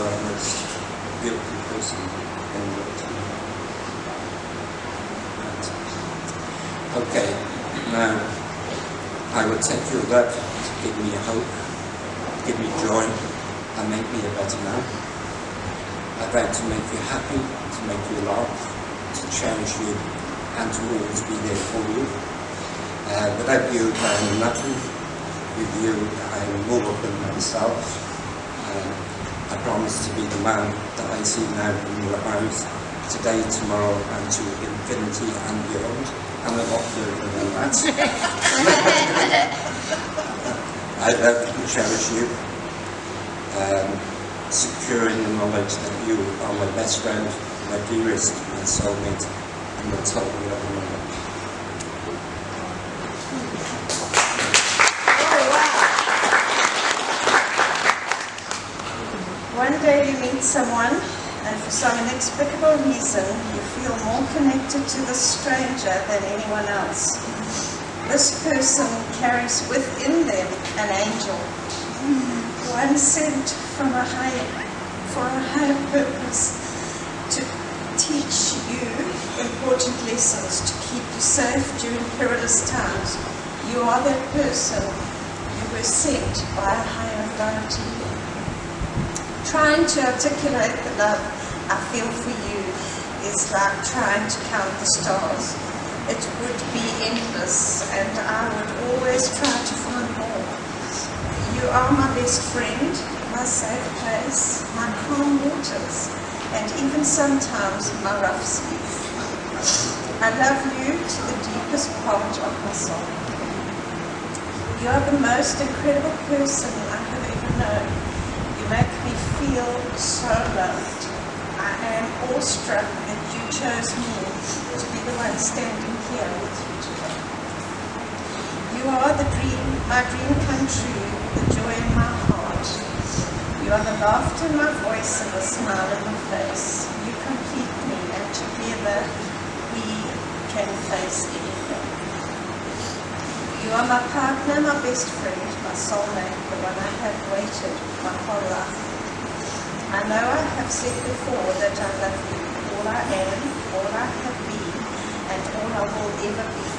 are the most beautiful person in the world. Okay, now I would take your love to give me hope, give me joy, and make me a better man. I'd like to make you happy, to make you laugh, to cherish you, and to always be there for you. Without you, I am nothing. With you, I am more than myself. I promise to be the man that I see now in your eyes, today, tomorrow, and to infinity and beyond. And a lot further than that. I love and cherish you, secure in the knowledge that you are my best friend, my dearest, my soulmate, and the top of your knowledge. One day you meet someone, and for some inexplicable reason, you feel more connected to the stranger than anyone else. This person carries within them an angel, one sent from for a higher purpose, to teach you important lessons, to keep you safe during perilous times. You are that person who was sent by a higher authority. Trying to articulate the love I feel for you is like trying to count the stars. It would be endless, and I would always try to find more. You are my best friend, my safe place, my calm waters, and even sometimes my rough sleep. I love you to the deepest part of my soul. You are the most incredible person I have ever known. You make me feel so loved. I am awestruck that you chose me to be the one standing here with you today. You are the dream, my dream come true, the joy in my heart. You are the laughter in my voice and the smile in my face. You complete me, and together we can face anything. You are my partner, my best friend, my soulmate, the one I have waited my whole life. I know I have said before that I love you, all I am, all I have been, and all I will ever be.